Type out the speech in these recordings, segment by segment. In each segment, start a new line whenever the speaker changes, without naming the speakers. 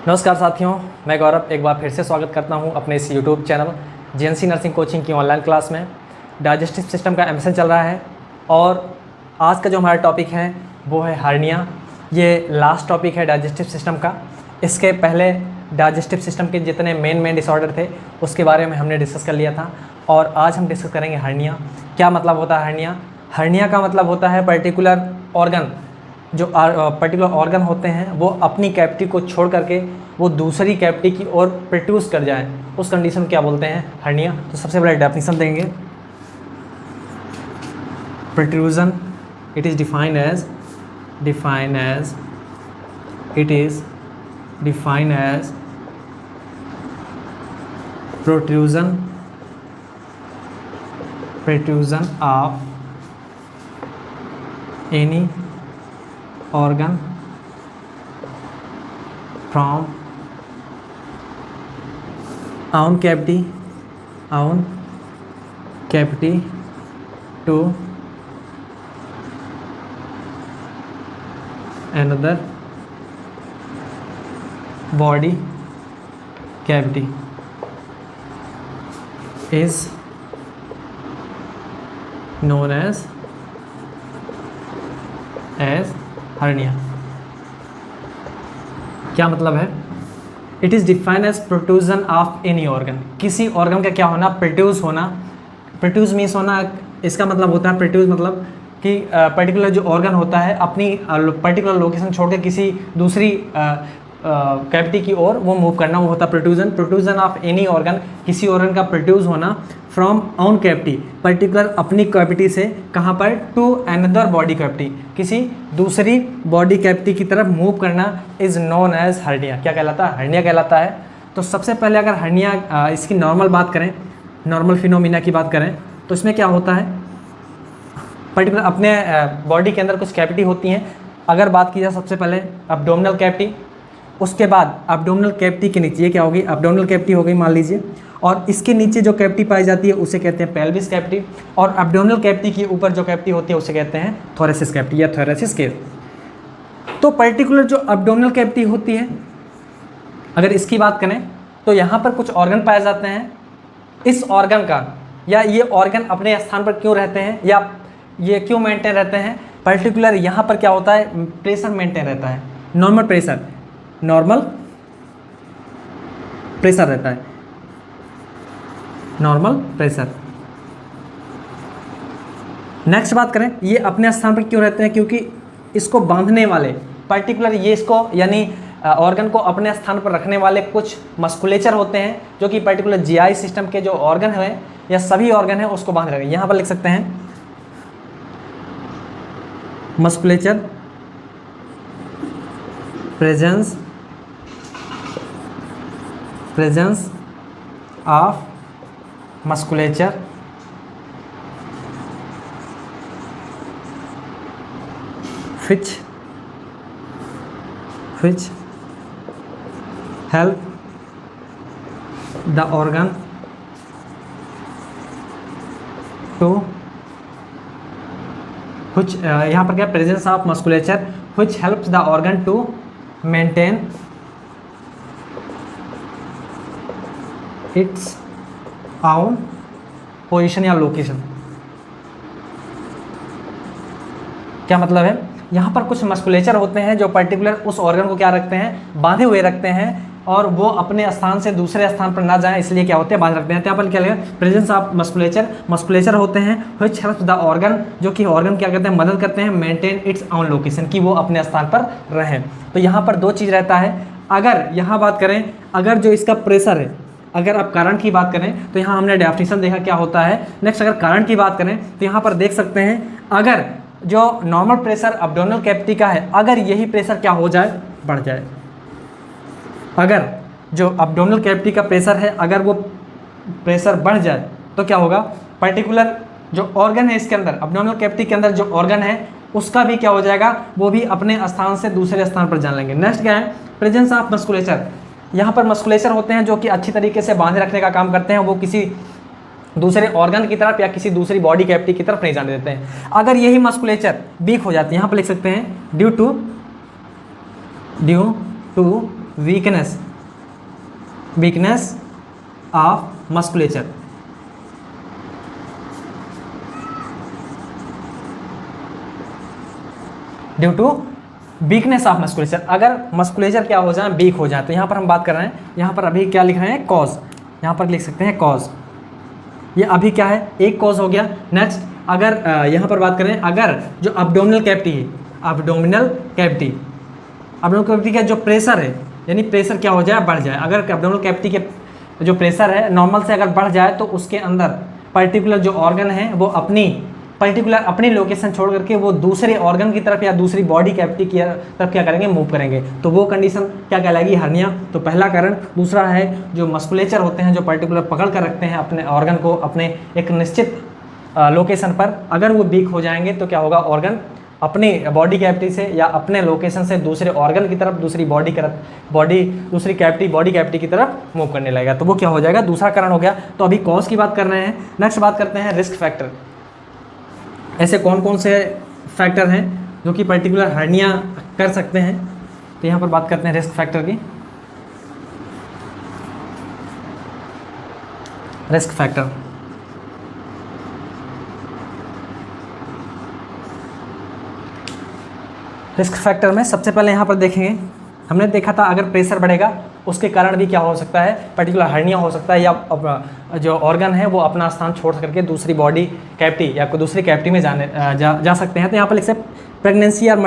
नमस्कार साथियों, मैं गौरव एक बार फिर से स्वागत करता हूं अपने इस YouTube channel JNC nursing coaching की ऑनलाइन क्लास में। डाइजेस्टिव सिस्टम का एमएसएन चल रहा है और आज का जो हमारा टॉपिक है वो है हार्निया। ये लास्ट टॉपिक है डाइजेस्टिव सिस्टम का। इसके पहले डाइजेस्टिव सिस्टम के जितने मेन डिसऑर्डर थे उसके बारे में हमने डिस्कस कर लिया था और आज हम डिस्कस करेंगे हार्निया। क्या मतलब होता है हार्निया? हार्निया का मतलब होता है पर्टिकुलर ऑर्गन, जो पर्टिकुलर ऑर्गन होते हैं वो अपनी कैविटी को छोड़ करके वो दूसरी कैविटी की ओर प्रोट्रूस कर जाए, उस कंडीशन को क्या बोलते हैं? हार्निया। तो सबसे पहले डेफिनेशन देंगे। Protrusion it is defined as protrusion of any organ from own cavity to another body cavity is known as hernia. क्या मतलब है? It is defined as protrusion of any organ. किसी ऑर्गन का क्या होना? प्रोट्रूस होना। प्रोट्रूस मीन्स होना, इसका मतलब होता है प्रोट्रूस मतलब कि पर्टिकुलर जो ऑर्गन होता है अपनी पर्टिकुलर लोकेशन छोड़कर किसी दूसरी कैविटी की ओर वो मूव करना, वो होता है protrusion. Protrusion of any organ, किसी ऑर्गन का प्रोट्रूस होना फ्रॉम ऑन कैविटी, पर्टिकुलर अपनी कैविटी से कहाँ पर? टू अनदर बॉडी कैविटी, किसी दूसरी बॉडी कैविटी की तरफ मूव करना इज नोन एज हार्निया। क्या कहलाता है? हार्निया कहलाता है। तो सबसे पहले अगर हार्निया इसकी नॉर्मल बात करें, नॉर्मल फिनोमिना की बात करें तो इसमें क्या होता है? पर्टिकुलर अपने बॉडी के अंदर कुछ कैविटी होती हैं। अगर बात की जाए सबसे पहले एब्डोमिनल कैविटी, उसके बाद एब्डोमिनल कैविटी के नीचे ये क्या होगी? एब्डोमिनल कैविटी हो गई मान लीजिए, और इसके नीचे जो कैविटी पाई जाती है उसे कहते हैं पेल्विस कैविटी, और एब्डोमिनल कैविटी के ऊपर जो कैविटी होती है उसे कहते हैं थोरेसिस कैविटी या थोरेसिस केव। तो पर्टिकुलर जो एब्डोमिनल कैविटी होती है, अगर इसकी बात करें तो यहाँ पर कुछ ऑर्गन पाए जाते हैं। इस ऑर्गन का या ये ऑर्गन अपने स्थान पर क्यों रहते हैं या ये क्यों मेंटेन रहते हैं? पर्टिकुलर यहाँ पर क्या होता है? प्रेशर मेंटेन रहता है, नॉर्मल प्रेशर रहता है, नॉर्मल प्रेशर। नेक्स्ट बात करें, ये अपने स्थान पर क्यों रहते हैं? क्योंकि इसको बांधने वाले पर्टिकुलर ये इसको यानी ऑर्गन को अपने स्थान पर रखने वाले कुछ मस्कुलेचर होते हैं जो कि पर्टिकुलर जीआई सिस्टम के जो ऑर्गन हैं या सभी ऑर्गन हैं उसको बांध रखेंगे। यहाँ पर लिख सकते हैं musculature presence of musculature which help the organ to which यहाँ पर क्या? presence of musculature which helps the organ to maintain its on position या लोकेशन। क्या मतलब है? यहाँ पर कुछ मस्कुलेचर होते हैं जो पर्टिकुलर उस ऑर्गन को क्या रखते हैं? बांधे हुए रखते हैं, और वो अपने स्थान से दूसरे स्थान पर ना जाएं इसलिए क्या होते हैं? बांध रखते हैं। तो यहाँ पर क्या लगेगा? प्रेजेंस ऑफ मस्कुलेचर होते हैं व्हिच हेल्प्स द ऑर्गन, जो कि ऑर्गन क्या करते हैं? मदद करते हैं मेंटेन इट्स ऑन लोकेशन, कि वो अपने स्थान पर रहें। तो यहाँ पर दो चीज़ रहता है। अगर यहाँ बात करें, अगर जो इसका प्रेशर है, अगर आप कारण की बात करें तो यहाँ हमने डेफिनेशन देखा क्या होता है। नेक्स्ट अगर कारण की बात करें तो यहाँ पर देख सकते हैं, अगर जो नॉर्मल प्रेशर एब्डोमिनल कैविटी का है, अगर यही प्रेशर क्या हो जाए? बढ़ जाए। अगर जो एब्डोमिनल कैविटी का प्रेशर है अगर वो प्रेशर बढ़ जाए तो क्या होगा? पर्टिकुलर जो ऑर्गन है इसके अंदर, एब्डोमिनल कैविटी के अंदर जो ऑर्गन है उसका भी क्या हो जाएगा? वो भी अपने स्थान से दूसरे स्थान पर जाने लगेंगे। नेक्स्ट क्या है? Presence of musculature. यहाँ पर मस्कुलेचर होते हैं जो कि अच्छी तरीके से बांधे रखने का काम करते हैं, वो किसी दूसरे ऑर्गन की तरफ या किसी दूसरी बॉडी कैविटी की तरफ नहीं जाने देते हैं। अगर यही मस्कुलेचर वीक हो जाती है, यहाँ पर लिख सकते हैं due to weakness of musculature. Due to weakness of musculature, अगर मस्कुलेचर क्या हो जाए, वीक हो जाए, तो यहाँ पर हम बात कर रहे हैं, यहाँ पर अभी क्या लिख रहे हैं, कॉज, यहाँ पर लिख सकते हैं कॉज। ये अभी क्या है, एक कॉज हो गया। नेक्स्ट अगर यहाँ पर बात करें, अगर जो अब्डोमिनल कैविटी है, अब्डोमिनल कैविटी का जो प्रेशर है, यानी प्रेशर क्या हो जाए, बढ़ जाए। अगर अब्डोमिनल कैविटी के जो प्रेशर है नॉर्मल से अगर बढ़ जाए तो उसके अंदर पर्टिकुलर जो ऑर्गन है वो अपनी लोकेशन छोड़ करके वो दूसरे ऑर्गन की तरफ या दूसरी बॉडी कैविटी की तरफ क्या करेंगे, मूव करेंगे, तो वो कंडीशन क्या कहलाएगी, हर्निया। तो पहला कारण। दूसरा है जो मस्कुलेचर होते हैं, जो पर्टिकुलर पकड़ कर रखते हैं अपने ऑर्गन को अपने एक निश्चित लोकेशन पर, अगर वो वीक हो जाएंगे तो क्या होगा, ऑर्गन अपनी बॉडी कैविटी से या अपने लोकेशन से दूसरे ऑर्गन की तरफ, दूसरी बॉडी कैविटी की तरफ मूव करने लगेगा, तो वो क्या हो जाएगा, दूसरा कारण हो गया। तो अभी कॉज की बात कर रहे हैं। नेक्स्ट बात करते हैं रिस्क फैक्टर। ऐसे कौन कौन से फैक्टर हैं जो कि पर्टिकुलर हर्निया कर सकते हैं, तो यहाँ पर बात करते हैं रिस्क फैक्टर की। रिस्क फैक्टर में सबसे पहले यहाँ पर देखेंगे, हमने देखा था अगर प्रेशर बढ़ेगा उसके कारण भी क्या हो सकता है, पर्टिकुलर हर्निया हो सकता है, या जो ऑर्गन है वो अपना स्थान छोड़ करके दूसरी बॉडी कैविटी या कोई दूसरी कैविटी में जा सकते हैं। तो यहाँ पर लिख सकते प्रेगनेंसी और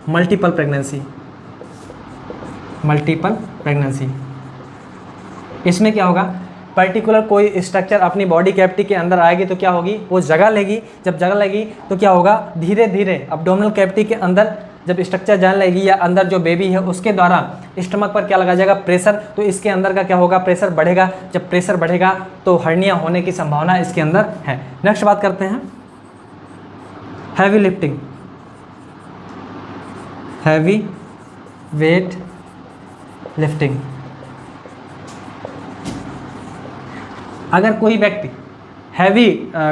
मल्टीपल प्रेगनेंसी। इसमें क्या होगा, पर्टिकुलर कोई स्ट्रक्चर अपनी बॉडी कैविटी के अंदर आएगी तो क्या होगी, वो जगह लेगी। जब जगह लेगी तो क्या होगा, धीरे धीरे अब्डोमिनल कैविटी के अंदर जब स्ट्रक्चर जाने लगेगी या अंदर जो बेबी है उसके द्वारा स्टमक पर क्या लगा जाएगा, प्रेशर, तो इसके अंदर का क्या होगा, प्रेशर बढ़ेगा। जब प्रेशर बढ़ेगा तो हर्निया होने की संभावना इसके अंदर है। नेक्स्ट बात करते हैं हैवी वेट लिफ्टिंग। अगर कोई व्यक्ति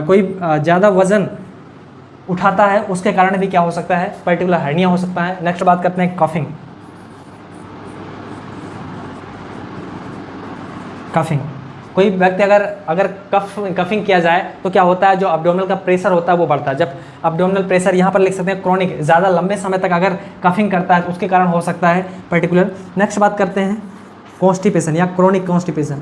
कोई ज़्यादा वजन उठाता है उसके कारण भी क्या हो सकता है, पर्टिकुलर हर्निया हो सकता है। नेक्स्ट बात करते हैं कफिंग। कोई व्यक्ति अगर कफिंग किया जाए तो क्या होता है, जो अब्डोमिनल का प्रेशर होता है वो बढ़ता है। जब अब्डोमिनल प्रेशर यहाँ पर लिख सकते हैं क्रोनिक, ज़्यादा लंबे समय तक अगर कफिंग करता है तो उसके कारण हो सकता है पर्टिकुलर। नेक्स्ट बात करते हैं कॉन्स्टिपेशन या क्रोनिक कॉन्स्टिपेशन।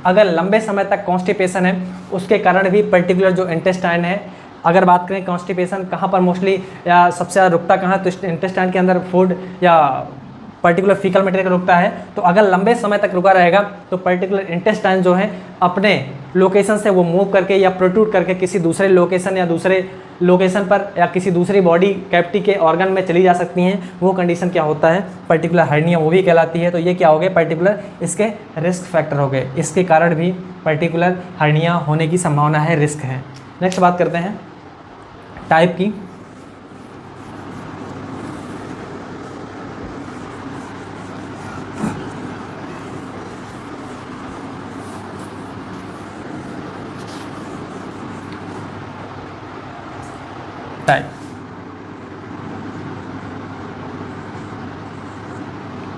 अगर लंबे समय तक कॉन्स्टिपेशन है उसके कारण भी पर्टिकुलर जो इंटेस्टाइन है, अगर बात करें कॉन्स्टिपेशन कहाँ पर मोस्टली या सबसे ज़्यादा रुकता कहाँ, तो इंटेस्टाइन के अंदर फूड या पर्टिकुलर फीकल मटेरियल रुकता है। तो अगर लंबे समय तक रुका रहेगा तो पर्टिकुलर इंटेस्टाइन जो है अपने लोकेशन से वो मूव करके या प्रोट्रूड करके किसी दूसरे लोकेशन या दूसरे लोकेशन पर या किसी दूसरी बॉडी कैविटी के ऑर्गन में चली जा सकती हैं। वो कंडीशन क्या होता है, पर्टिकुलर हर्निया वो भी कहलाती है। तो ये क्या हो गए, पर्टिकुलर इसके रिस्क फैक्टर हो गए, इसके कारण भी पर्टिकुलर हर्निया होने की संभावना है, रिस्क है। नेक्स्ट बात करते हैं टाइप की।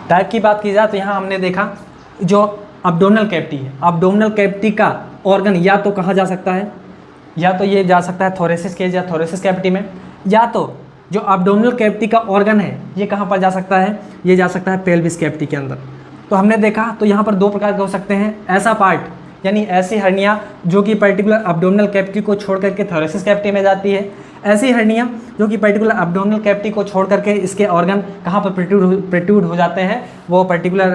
टाइप की बात की जाए तो यहाँ हमने देखा जो अब्डोमिनल कैविटी है, अब्डोमिनल कैविटी का ऑर्गन या तो कहा जा सकता है, या तो ये जा सकता है थोरेसिस केज या थोरेसिस कैविटी में, या तो जो अब्डोमिनल कैविटी का ऑर्गन है ये कहाँ पर जा सकता है, ये जा सकता है पेल्विस कैविटी के अंदर। तो हमने देखा तो यहाँ पर दो प्रकार के हो सकते हैं, ऐसा पार्ट यानी ऐसी हर्निया जो कि पर्टिकुलर अब्डोमिनल कैविटी को छोड़ करके थोरेसिस कैविटी में जाती है, ऐसी हर्निया जो कि पर्टिकुलर अब्डोमिनल कैविटी को छोड़ करके इसके ऑर्गन कहाँ पर प्रोट्रूड हो जाते हैं, वो पर्टिकुलर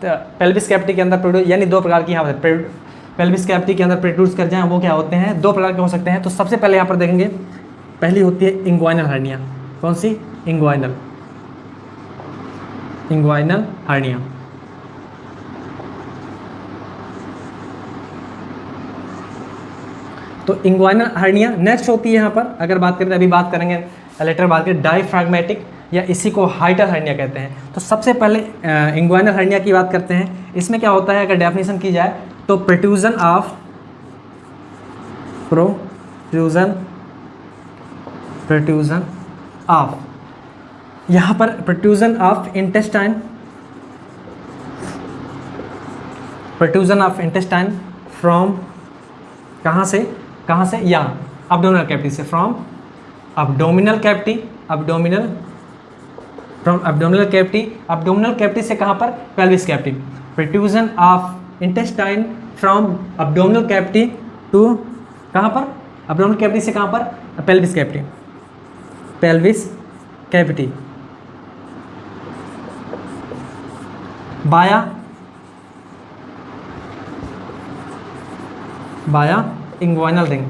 पेल्विस कैविटी के अंदर प्रोट्रूड, यानी दो प्रकार की यहाँ पर पेल्विस कैविटी के अंदर प्रोट्रूड कर जाएं, वो क्या होते हैं, दो प्रकार के हो सकते हैं। तो सबसे पहले यहाँ पर देखेंगे, पहली होती है इंग्वाइनल हर्निया। कौन सी, इंग्वाइनल हर्निया। तो इंग्वाइनल हर्निया नेक्स्ट होती है यहाँ पर, अगर बात करें अभी बात करेंगे लेटर बात करें डायफ्रैग्मेटिक या इसी को हाइटल हर्निया कहते हैं। तो सबसे पहले इंग्वाइनल हर्निया की बात करते हैं। इसमें क्या होता है, अगर डेफिनेशन की जाए तो प्रोट्रूजन ऑफ प्रोट्रूजन ऑफ, यहाँ पर protrusion of intestine, protrusion of intestine from कहाँ से यहाँ अब्डोमिनल कैविटी से, from abdominal cavity, from abdominal cavity से कहाँ पर, pelvis cavity. Protrusion of intestine from abdominal cavity to कहाँ पर, अब्डोमिनल कैविटी से कहाँ पर, pelvis cavity, via inguinal ring,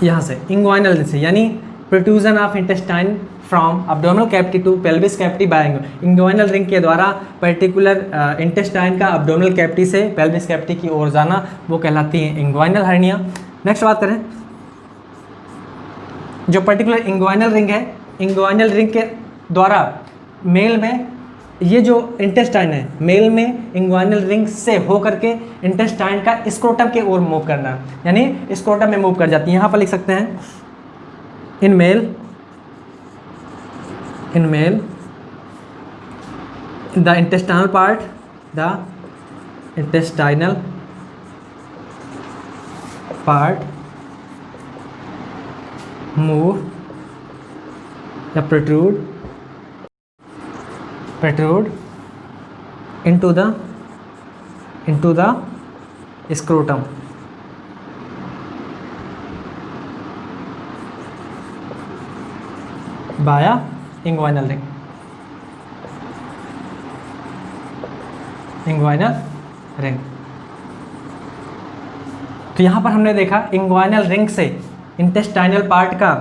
यहाँ से इंग्वाइनल रिंग से, यानी protrusion of intestine from abdominal cavity to pelvis cavity by inguinal ring के द्वारा पर्टिकुलर इंटेस्टाइन का अब्डोमिनल कैविटी से पेल्विस कैविटी की ओर जाना, वो कहलाती है इंग्वाइनल हर्निया। नेक्स्ट बात करें, जो पर्टिकुलर इंग्वाइनल रिंग है, इंग्वाइनल रिंग के द्वारा मेल में ये जो इंटेस्टाइन है, मेल में इंग्वाइनल रिंग से होकर के इंटेस्टाइन का स्क्रोटम के ओर मूव करना, यानी स्क्रोटम में मूव कर जाती है। यहाँ पर लिख सकते हैं in male the intestinal part move या protrude into the scrotum, via inguinal ring, तो यहाँ पर हमने देखा इंग्वाइनल रिंग से इंटेस्टाइनल पार्ट का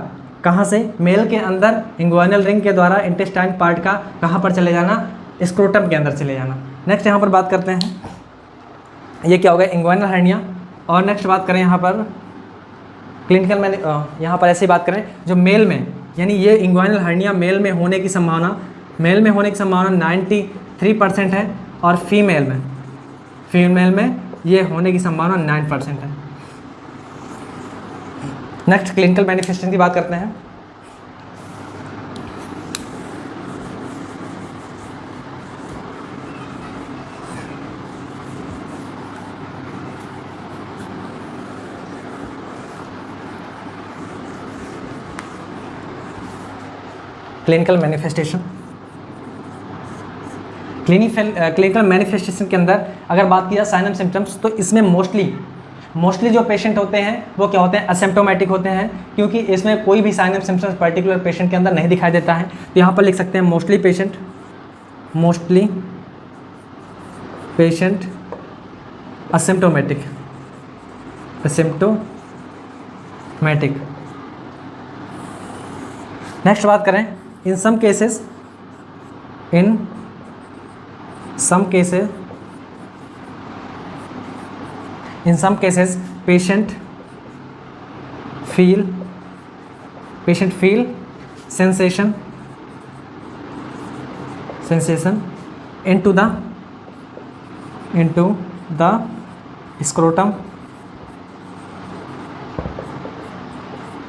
कहाँ से, मेल के अंदर इंग्वाइनल रिंग के द्वारा इंटेस्टाइन पार्ट का कहाँ पर चले जाना, स्क्रोटम के अंदर चले जाना। नेक्स्ट यहाँ पर बात करते हैं, ये क्या होगा, इंग्वाइनल हर्निया। और नेक्स्ट बात करें यहाँ पर क्लिनिकल में, यहाँ पर ऐसी बात करें जो मेल में, यानी ये इंग्वाइनल हर्निया मेल में होने की संभावना 93% है, और फीमेल में ये होने की संभावना 9% है। नेक्स्ट क्लिनिकल मैनिफेस्टेशन की बात करते हैं। क्लिनिकल मैनिफेस्टेशन के अंदर अगर बात किया साइन एंड सिम्टम्स, तो इसमें मोस्टली जो पेशेंट होते हैं वो क्या होते हैं, असिम्प्टोमेटिक होते हैं, क्योंकि इसमें कोई भी sign and symptoms particular patient के अंदर नहीं दिखाई देता है। तो यहाँ पर लिख सकते हैं मोस्टली पेशेंट असिम्प्टोमेटिक। नेक्स्ट बात करें, in some cases patient feel sensation into the scrotum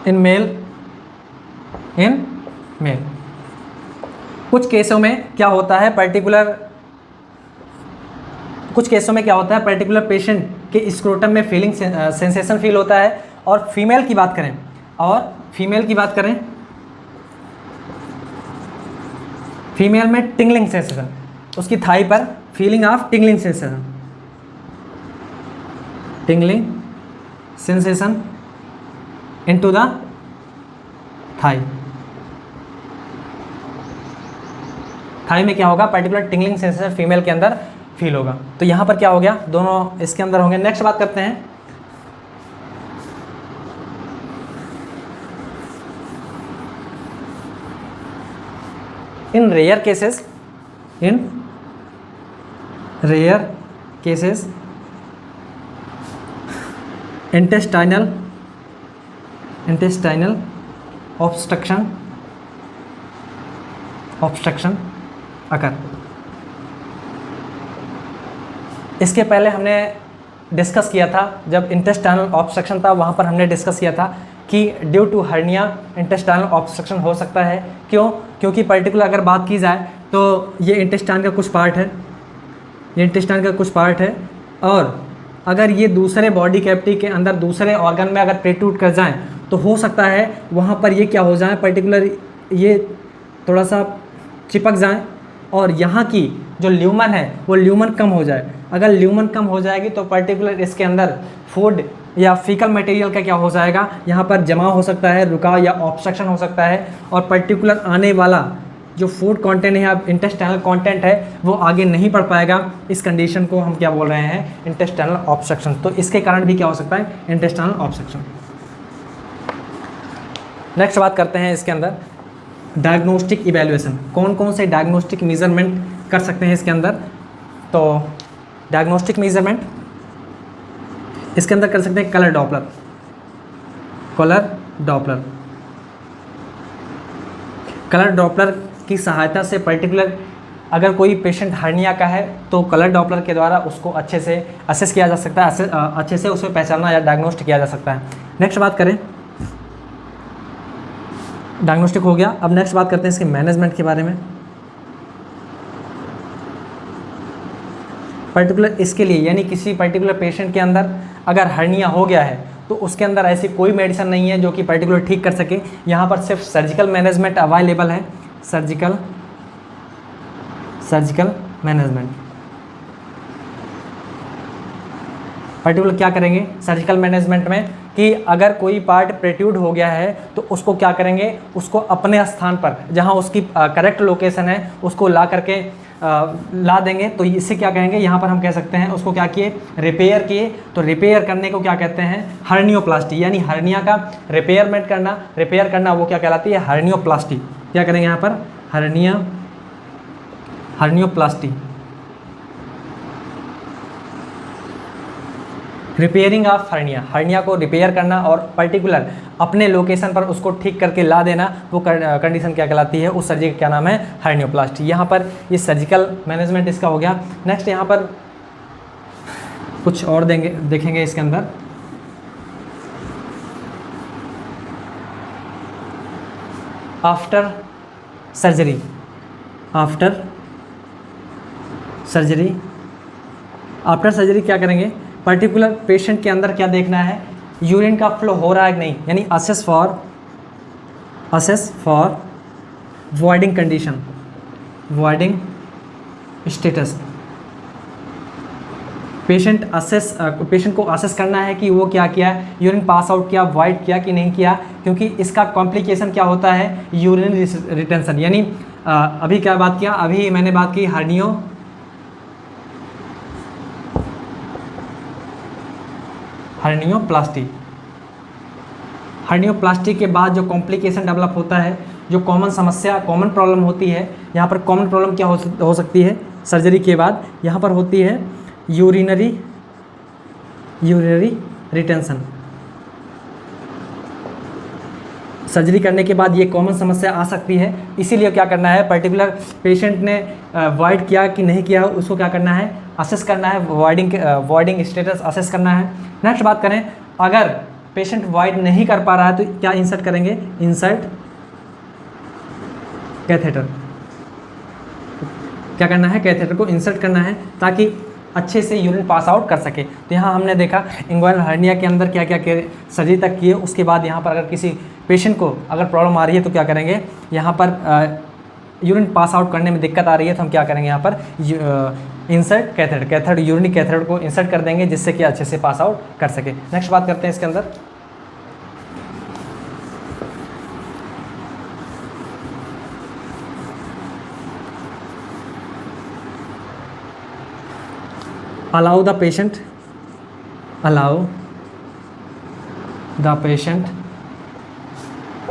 in male। कुछ केसों में क्या होता है, पर्टिकुलर पेशेंट के स्क्रोटम में सेंसेशन फील होता है। और फीमेल की बात करें, फीमेल में टिंगलिंग सेंसेशन, उसकी थाई पर feeling of tingling sensation into the thigh में क्या होगा, पर्टिकुलर टिंगलिंग सेंसेशन फीमेल के अंदर फील होगा। तो यहाँ पर क्या हो गया, दोनों इसके अंदर होंगे। नेक्स्ट बात करते हैं, इन रेयर केसेस इंटेस्टाइनल ऑब्स्ट्रक्शन अकर। इसके पहले हमने डिस्कस किया था, जब इंटेस्टाइनल ऑब्स्ट्रक्शन था वहाँ पर हमने डिस्कस किया था कि due to hernia intestinal obstruction हो सकता है। क्यों? क्योंकि पर्टिकुलर अगर बात की जाए तो ये इंटेस्टाइन का कुछ पार्ट है, ये इंटेस्टाइन का कुछ पार्ट है, और अगर ये दूसरे बॉडी कैविटी के अंदर दूसरे ऑर्गन में अगर प्रोट्रूड कर जाएं तो हो सकता है वहाँ पर ये क्या हो जाए, पर्टिकुलर ये थोड़ा सा चिपक जाएं और यहाँ की जो ल्यूमन है वो ल्यूमन कम हो जाए। अगर ल्यूमन कम हो जाएगी तो पर्टिकुलर इसके अंदर फूड या फीकल मटेरियल का क्या हो जाएगा, यहाँ पर जमा हो सकता है, रुकाव या ऑब्स्ट्रक्शन हो सकता है, और पर्टिकुलर आने वाला जो फूड कंटेंट है या इंटेस्टाइनल कंटेंट है वो आगे नहीं बढ़ पाएगा। इस कंडीशन को हम क्या बोल रहे हैं, इंटेस्टाइनल ऑब्स्ट्रक्शन। तो इसके कारण भी क्या हो सकता है, इंटेस्टाइनल ऑब्स्ट्रक्शन। नेक्स्ट बात करते हैं इसके अंदर डायग्नोस्टिक इवैल्यूएशन, कौन कौन से डायग्नोस्टिक मेजरमेंट कर सकते हैं इसके अंदर। तो डायग्नोस्टिक मेजरमेंट इसके अंदर कर सकते हैं colour Doppler, colour Doppler. Colour Doppler की सहायता से पर्टिकुलर अगर कोई पेशेंट हर्निया का है तो कलर डॉपलर के द्वारा उसको अच्छे से असेस किया जा सकता है, अच्छे से उसमें पहचाना या डायग्नोस्ट किया जा सकता है। नेक्स्ट बात करें, डायग्नोस्टिक हो गया। अब नेक्स्ट बात करते हैं इसके मैनेजमेंट के बारे में। पर्टिकुलर इसके लिए यानी किसी पर्टिकुलर पेशेंट के अंदर अगर हर्निया हो गया है तो उसके अंदर ऐसी कोई मेडिसिन नहीं है जो कि पर्टिकुलर ठीक कर सके। यहाँ पर सिर्फ सर्जिकल मैनेजमेंट अवेलेबल है, सर्जिकल मैनेजमेंट। पर्टिकुलर क्या करेंगे सर्जिकल मैनेजमेंट में कि अगर कोई पार्ट प्रोट्रूड हो गया है तो उसको क्या करेंगे, उसको अपने स्थान पर जहाँ उसकी करेक्ट लोकेशन है उसको ला करके ला देंगे। तो इससे क्या कहेंगे, यहाँ पर हम कह सकते हैं उसको क्या किए, रिपेयर किए। तो रिपेयर करने को क्या कहते हैं, हर्नियोप्लास्टी, यानी हर्निया का रिपेयरमेंट करना, रिपेयर करना वो क्या कहलाती है, हर्नियोप्लास्टी। क्या करेंगे यहाँ पर, hernioplasty, repairing of hernia, hernia को रिपेयर करना और पर्टिकुलर अपने लोकेशन पर उसको ठीक करके ला देना, वो कंडीशन क्या कहलाती है, उस सर्जरी का क्या नाम है, हर्नियोप्लास्टी। यहाँ पर ये सर्जिकल मैनेजमेंट इसका हो गया। नेक्स्ट यहाँ पर कुछ और देखेंगे इसके अंदर। आफ्टर सर्जरी, आफ्टर सर्जरी क्या करेंगे, पर्टिकुलर पेशेंट के अंदर क्या देखना है, यूरिन का फ्लो हो रहा है कि नहीं, यानी assess for voiding condition, voiding status. Patient को असेस करना है कि वो क्या किया, यूरिन पास आउट किया, वॉइड किया कि नहीं किया, क्योंकि इसका कॉम्प्लिकेशन क्या होता है, यूरिन रिटेंशन। यानी अभी क्या बात किया, अभी मैंने बात की हर्नियोप्लास्टी के बाद जो कॉम्प्लिकेशन डेवलप होता है, जो कॉमन प्रॉब्लम होती है, यहाँ पर कॉमन प्रॉब्लम क्या हो सकती है सर्जरी के बाद, यहाँ पर होती है यूरिनरी रिटेंशन। सर्जरी करने के बाद ये कॉमन समस्या आ सकती है, इसीलिए क्या करना है, पर्टिकुलर पेशेंट ने वॉइड किया कि नहीं किया, उसको क्या करना है, असेस करना है, वॉइडिंग स्टेटस असेस करना है। नेक्स्ट बात करें, अगर पेशेंट वॉइड नहीं कर पा रहा है तो क्या इंसर्ट करेंगे, इंसर्ट कैथेटर। क्या करना है, कैथेटर को इंसर्ट करना है ताकि अच्छे से यूरिन पास आउट कर सके। तो यहाँ हमने देखा इंग्वाइनल हर्निया के अंदर क्या क्या सर्जरी तक किए। उसके बाद यहाँ पर अगर किसी पेशेंट को अगर प्रॉब्लम आ रही है तो क्या करेंगे, यहाँ पर यूरिन पास आउट करने में दिक्कत आ रही है तो हम क्या करेंगे, यहाँ पर इंसर्ट कैथेटर, यूरिनिक कैथेटर को इंसर्ट कर देंगे जिससे कि अच्छे से पास आउट कर सके। नेक्स्ट बात करते हैं इसके अंदर, allow the patient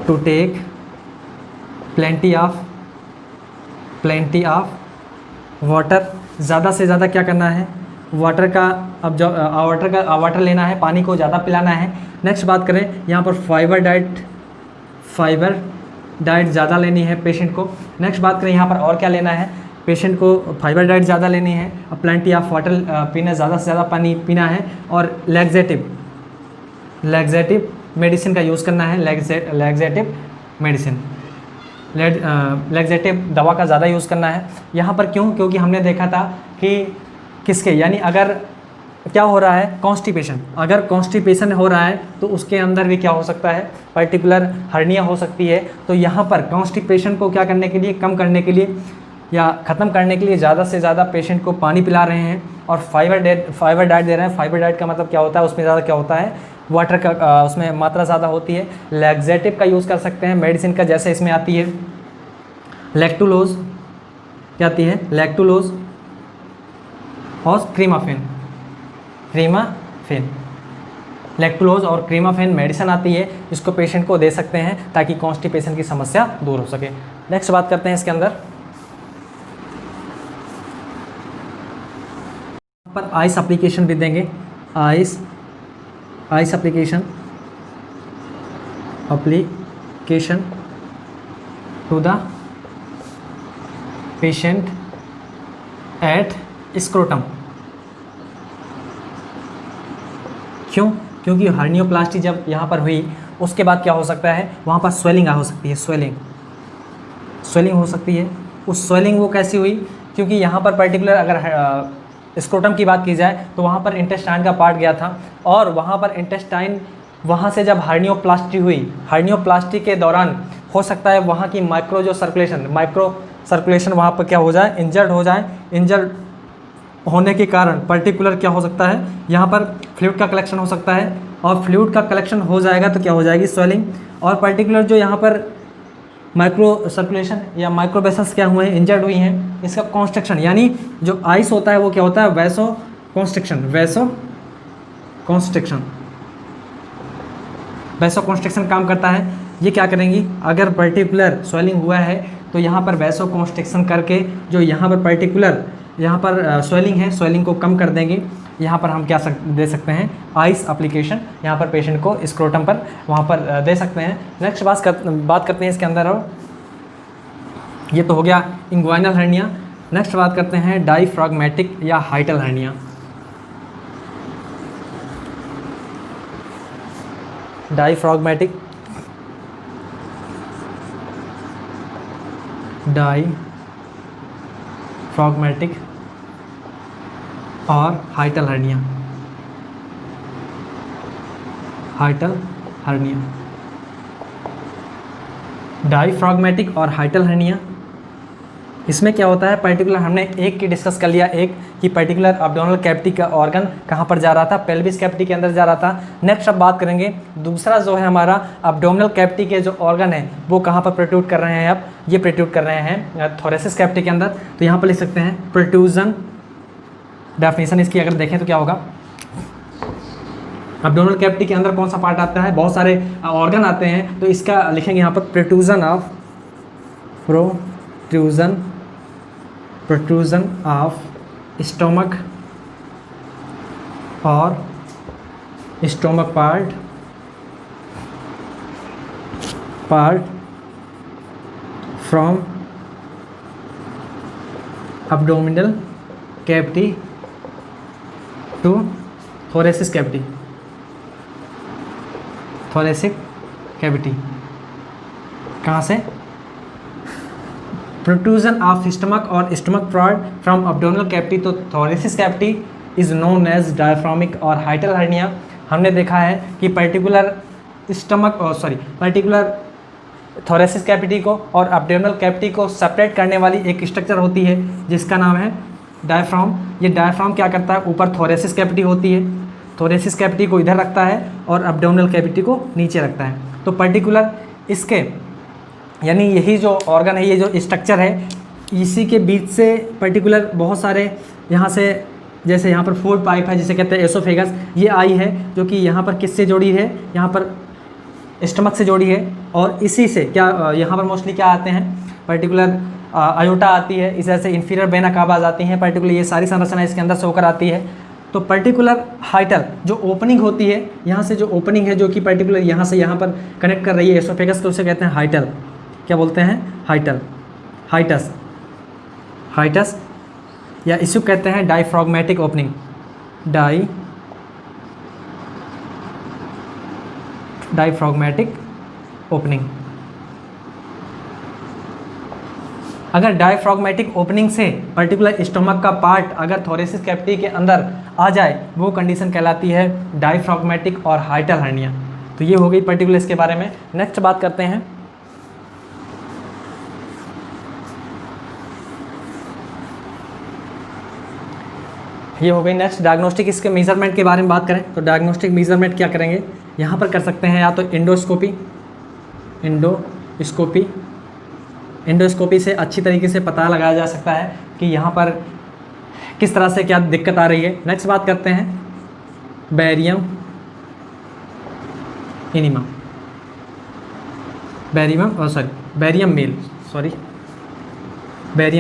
to take plenty of water. ज़्यादा से ज़्यादा क्या करना है, वाटर का, अब जो वाटर लेना है, पानी को ज़्यादा पिलाना है। नेक्स्ट बात करें, यहाँ पर फाइबर डाइट ज़्यादा लेनी है पेशेंट को। नेक्स्ट बात करें यहाँ पर और क्या लेना है, पेशेंट को फाइबर डाइट ज़्यादा लेनी है और प्लेंटी ऑफ वाटर पीना, ज़्यादा से ज़्यादा पानी पीना है और लैक्सेटिव मेडिसिन का यूज़ करना है। लैक्सेटिव मेडिसिन, लैक्सेटिव दवा का ज़्यादा यूज़ करना है। यहाँ पर क्यों? क्योंकि हमने देखा था कि किसके, यानी अगर क्या हो रहा है, कॉन्स्टिपेशन, अगर कॉन्स्टिपेशन हो रहा है तो उसके अंदर भी क्या हो सकता है, पर्टिकुलर हर्निया हो सकती है। तो यहाँ पर कॉन्स्टिपेशन को क्या करने के लिए, कम करने के लिए या ख़त्म करने के लिए ज़्यादा से ज़्यादा पेशेंट को पानी पिला रहे हैं और फाइबर डाइट दे रहे हैं। फाइबर डाइट का मतलब क्या होता है, उसमें ज़्यादा क्या होता है, वाटर का उसमें मात्रा ज़्यादा होती है। लैक्सेटिव का यूज़ कर सकते हैं मेडिसिन का, जैसे इसमें आती है लैक्टुलोज, क्या आती है, लैक्टुलोज और क्रीमाफेन। लैक्टुलोज और क्रीमाफेन मेडिसिन आती है, इसको पेशेंट को दे सकते हैं ताकि कॉन्स्टिपेशन की समस्या दूर हो सके। नेक्स्ट बात करते हैं इसके अंदर पर आइस एप्लीकेशन भी देंगे। Ice application to the patient at scrotum. क्यों? क्योंकि हर्नियोप्लास्टी जब यहाँ पर हुई उसके बाद क्या हो सकता है, वहाँ पर स्वेलिंग हो सकती है, स्वेलिंग हो सकती है। उस स्वेलिंग वो कैसी हुई, क्योंकि यहाँ पर पर्टिकुलर अगर स्क्रोटम की बात की जाए तो वहाँ पर इंटेस्टाइन का पार्ट गया था और वहाँ पर इंटेस्टाइन, वहाँ से जब हर्नियोप्लास्टी हुई, हर्नियोप्लास्टी के दौरान हो सकता है वहाँ की माइक्रो सर्कुलेशन वहाँ पर क्या हो जाए, इंजर्ड होने के कारण पर्टिकुलर क्या हो सकता है, यहाँ पर फ्लूइड का कलेक्शन हो सकता है और फ्लूइड का कलेक्शन हो जाएगा तो क्या हो जाएगी, स्वेलिंग। और पर्टिकुलर जो यहाँ पर माइक्रो सर्कुलेशन या माइक्रो वेसल्स क्या हुए हैं, इंजर्ड हुई हैं, इसका कॉन्स्ट्रक्शन, यानी जो आइस होता है वो क्या होता है, वैसो कॉन्स्ट्रक्शन काम करता है। ये क्या करेंगी, अगर पर्टिकुलर स्वेलिंग हुआ है तो यहाँ पर वैसो कॉन्स्ट्रक्शन करके जो यहाँ पर पर्टिकुलर यहाँ पर स्वेलिंग है, स्वेलिंग को कम कर देंगे। यहाँ पर हम क्या दे सकते हैं, आइस एप्लीकेशन यहाँ पर पेशेंट को स्क्रोटम पर वहाँ पर दे सकते हैं। नेक्स्ट बात करते हैं इसके अंदर, और ये तो हो गया इंग्वाइनल हर्निया। नेक्स्ट बात करते हैं डायफ्राग्मेटिक या हाइटल हर्निया। डायफ्राग्मेटिक और हाइटल हर्निया। डायफ्राग्मेटिक और हाइटल हर्निया, इसमें क्या होता है, पर्टिकुलर हमने एक की डिस्कस कर लिया, एक कि पर्टिकुलर एब्डोमिनल कैविटी का ऑर्गन कहाँ पर जा रहा था, पेल्विस कैविटी के अंदर जा रहा था। नेक्स्ट अब बात करेंगे दूसरा जो है हमारा एब्डोमिनल कैविटी के जो ऑर्गन है वो कहाँ पर प्रोट्रूड कर रहे हैं, अब ये प्रोट्रूड कर रहे हैं थोरेसिस कैविटी के अंदर। तो यहाँ पर लिख सकते हैं प्रोट्रूजन, डेफिनेशन इसकी अगर देखें तो क्या होगा, एब्डोमिनल कैविटी के अंदर कौन सा पार्ट आता है, बहुत सारे ऑर्गन आते हैं, तो इसका लिखेंगे यहाँ पर प्रोट्रूजन ऑफ स्टोमक और stomach part from abdominal cavity to thoracic cavity. कहाँ से, प्रोट्रूजन ऑफ स्टमक और stomach part from abdominal cavity to thoracic cavity is known as diaphragmatic और हाइटल हर्निया। हमने देखा है कि पर्टिकुलर थोरेसिस कैविटी को और एब्डोमिनल कैविटी को सेपरेट करने वाली एक स्ट्रक्चर होती है जिसका नाम है डायफ्राम। ये डायफ्राम क्या करता है, ऊपर थोरेसिस कैविटी होती है, थोरेसिस कैविटी को इधर रखता है और एब्डोमिनल कैविटी को नीचे रखता है। तो पर्टिकुलर इसके यानी यही जो ऑर्गन है, ये जो स्ट्रक्चर है, इसी के बीच से पर्टिकुलर बहुत सारे यहाँ से, जैसे यहाँ पर फूड पाइप है जिसे कहते हैं एसोफेगस, ये आई है जो कि यहाँ पर किससे जोड़ी है, यहाँ पर स्टमक से जोड़ी है। और इसी से क्या यहाँ पर मोस्टली क्या आते हैं, पर्टिकुलर आयोटा आती है, इस तरह से इंफीरियर वेना कावा आती हैं, पर्टिकुलर ये सारी संरचना इसके अंदर से होकर आती है। तो पर्टिकुलर हाइटल जो ओपनिंग होती है, यहाँ से जो ओपनिंग है जो कि पर्टिकुलर यहाँ से यहाँ पर कनेक्ट कर रही है एसोफेगस को, उसे कहते हैं हाइटल। क्या बोलते हैं, हाइटस। हाइटस, या इसको कहते हैं डायफ्राग्मेटिक ओपनिंग, डायफ्राग्मेटिक ओपनिंग। अगर डायफ्राग्मेटिक ओपनिंग से पर्टिकुलर स्टोमक का पार्ट अगर थोरेसिस कैविटी के अंदर आ जाए, वो कंडीशन कहलाती है डायफ्राग्मेटिक और हाइटल हर्निया। तो ये हो गई पर्टिकुलर इसके बारे में। नेक्स्ट बात करते हैं, ये हो गई नेक्स्ट डायग्नोस्टिक। इसके मेजरमेंट के बारे में बात करें तो डायग्नोस्टिक मेजरमेंट क्या करेंगे, यहाँ पर कर सकते हैं या तो इंडोस्कोपी से अच्छी तरीके से पता लगाया जा सकता है कि यहाँ पर किस तरह से क्या दिक्कत आ रही है। नेक्स्ट बात करते हैं बैरियम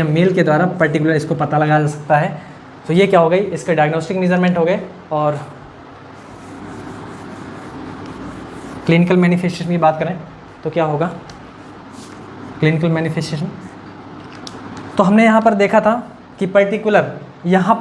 मेल के द्वारा पर्टिकुलर इसको पता लगाया जा सकता है। तो ये क्या हो गई, इसके डायग्नोस्टिक मेजरमेंट हो गए। और क्लिनिकल मैनिफेस्टेशन की बात करें तो क्या होगा क्लिनिकल मैनिफेस्टेशन। तो हमने यहाँ पर देखा था कि पर्टिकुलर यहाँ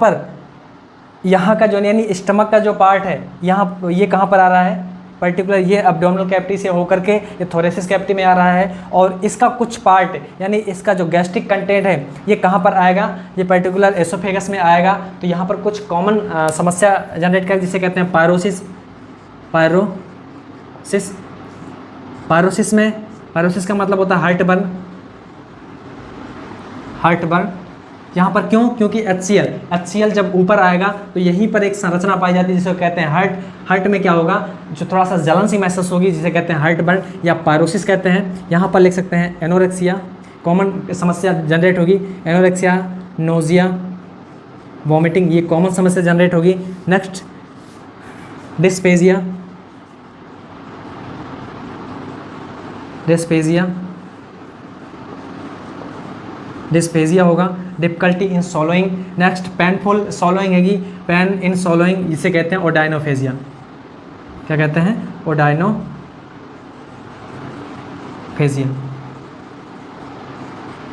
का जो यानी स्टमक का जो पार्ट है, यहाँ ये कहाँ पर आ रहा है, पर्टिकुलर ये एब्डोमिनल कैविटी से होकर के ये थोरेसिस कैविटी में आ रहा है। और इसका कुछ पार्ट यानी इसका जो गैस्ट्रिक कंटेंट है ये कहाँ पर आएगा, ये पर्टिकुलर एसोफेगस में आएगा। तो यहाँ पर कुछ कॉमन समस्या जनरेट कर जिसे कहते हैं पायरोसिस का मतलब होता है हार्ट बर्न। यहाँ पर क्यों, क्योंकि HCl जब ऊपर आएगा तो यहीं पर एक संरचना पाई जाती है जिसे कहते हैं हार्ट में क्या होगा, जो थोड़ा सा जलन सी महसूस होगी जिसे कहते हैं हार्ट बर्न या पायरोसिस कहते हैं। यहाँ पर लिख सकते हैं एनोरेक्सिया, कॉमन समस्या जनरेट होगी, एनोरेक्सिया, नोजिया, वॉमिटिंग, ये कॉमन समस्या जनरेट होगी। नेक्स्ट डिस्पेजिया होगा, डिफिकल्टी इन सॉलोइंग। नेक्स्ट पेनफुल सॉलोइंग हैगी, पेन इन सॉलोइंग जिसे कहते हैं ओडाइनोफेजिया। क्या कहते हैं,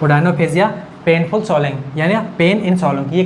ओडाइनोफेजिया पेनफुल सॉलोइंग यानी पेन इन सॉलोइंग, ये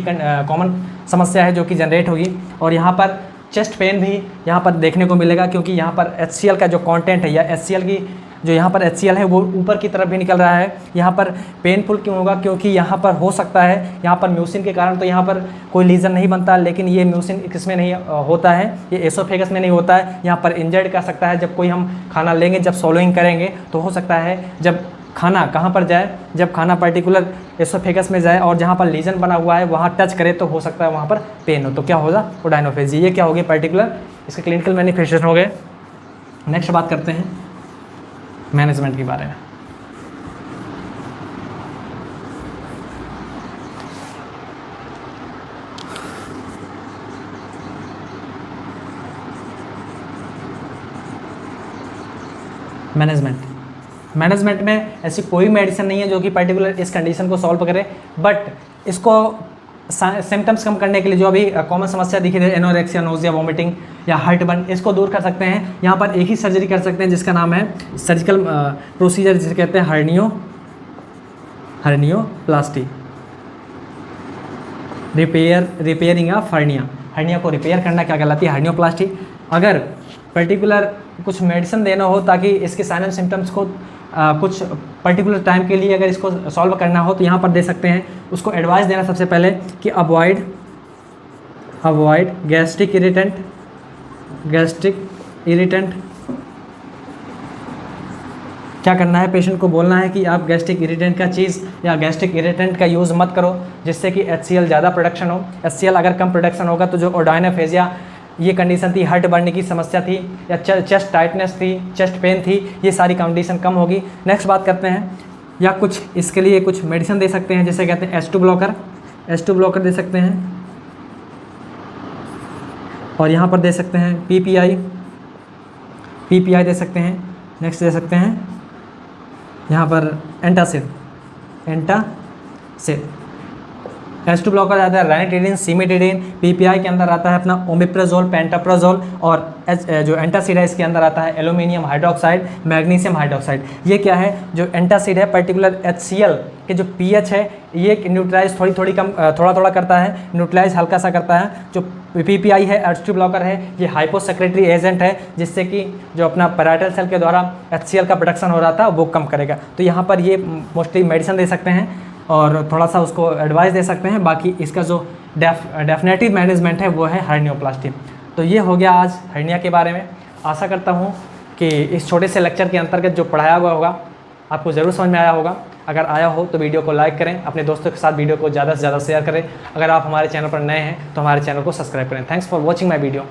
कॉमन समस्या है जो कि जनरेट होगी। और यहाँ पर चेस्ट पेन भी यहाँ पर देखने को मिलेगा क्योंकि यहाँ पर HCl का जो कंटेंट है या HCl की जो यहाँ पर HCl है वो ऊपर की तरफ भी निकल रहा है। यहाँ पर पेनफुल क्यों होगा, क्योंकि यहाँ पर हो सकता है यहाँ पर म्यूसिन के कारण तो यहाँ पर कोई लीजन नहीं बनता, लेकिन ये म्यूसिन किसमें नहीं होता है, ये एसोफेगस में नहीं होता है। यहाँ पर इंजर्ड कर सकता है, जब कोई हम खाना लेंगे, जब सॉलोइंग करेंगे तो हो सकता है जब खाना कहाँ पर जाए, जब खाना पर्टिकुलर एसोफेगस में जाए और जहाँ पर लीजन बना हुआ है वहाँ टच करे तो हो सकता है वहाँ पर पेन हो, तो क्या होगा ओडाइनोफेजिया। ये क्या हो गया पर्टिकुलर इसके क्लिनिकल मैनिफेस्टेशन हो गए। नेक्स्ट बात करते हैं मैनेजमेंट के बारे में। मैनेजमेंट में ऐसी कोई मेडिसिन नहीं है जो कि पर्टिकुलर इस कंडीशन को सॉल्व करे, बट इसको सिम्टम्स कम करने के लिए जो अभी कॉमन समस्या दिखी थी एनोरेक्सिया, नोजिया, वॉमिटिंग या हार्ट बर्न, इसको दूर कर सकते हैं। यहाँ पर एक ही सर्जरी कर सकते हैं जिसका नाम है सर्जिकल प्रोसीजर जिसे कहते हैं हर्नियोप्लास्टी, रिपेयरिंग ऑफ हर्निया को रिपेयर करना क्या कहलाती है, हर्नियोप्लास्टी। अगर पर्टिकुलर कुछ मेडिसिन देना हो ताकि इसके साइन एंड सिम्टम्स को कुछ पर्टिकुलर टाइम के लिए अगर इसको सॉल्व करना हो तो यहाँ पर दे सकते हैं। उसको एडवाइस देना सबसे पहले कि अवॉइड गैस्ट्रिक इरिटेंट। क्या करना है, पेशेंट को बोलना है कि आप गैस्ट्रिक इरिटेंट का चीज़ या गैस्ट्रिक इरिटेंट का यूज़ मत करो जिससे कि HCl ज़्यादा प्रोडक्शन हो। HCl अगर कम प्रोडक्शन होगा तो जो ओडाइनोफेजिया ये कंडीशन थी, हार्ट बर्न की समस्या थी या चेस्ट टाइटनेस थी, चेस्ट पेन थी, ये सारी कंडीशन कम होगी। नेक्स्ट बात करते हैं, या कुछ इसके लिए कुछ मेडिसिन दे सकते हैं जिसे कहते हैं H2 ब्लॉकर दे सकते हैं। और यहाँ पर दे सकते हैं PPI दे सकते हैं। नेक्स्ट दे सकते हैं यहाँ पर एंटासिड H2 ब्लॉकर आता है रैनिटिडिन, सिमिटिडिन। PPI के अंदर आता है अपना ओमिप्राजोल, पेंटाप्राजोल। और जो एंटासिड है इसके अंदर आता है एल्यूमिनियम हाइड्रोक्साइड, मैग्नीशियम हाइड्रोक्साइड। ये क्या है, जो एंटासिड है पर्टिकुलर HCl के जो pH है ये न्यूट्रलाइज थोड़ा थोड़ा करता है, न्यूट्रलाइज हल्का सा करता है। जो PPI है, H2 ब्लॉकर है, ये हाइपोसेक्रेटरी एजेंट है, जिससे कि जो अपना पैराइटल सेल के द्वारा HCl का प्रोडक्शन हो रहा था वो कम करेगा। तो यहाँ पर ये मोस्टली मेडिसिन दे सकते हैं और थोड़ा सा उसको एडवाइस दे सकते हैं। बाकी इसका जो डेफिनेटिव मैनेजमेंट है वो है हर्नियोप्लास्टी। तो ये हो गया आज हर्निया के बारे में। आशा करता हूँ कि इस छोटे से लेक्चर के अंतर्गत जो पढ़ाया हुआ होगा आपको ज़रूर समझ में आया होगा। अगर आया हो तो वीडियो को लाइक करें, अपने दोस्तों के साथ वीडियो को ज़्यादा से ज़्यादा शेयर करें। अगर आप हमारे चैनल पर नए हैं तो हमारे चैनल को सब्सक्राइब करें। Thanks for watching my video.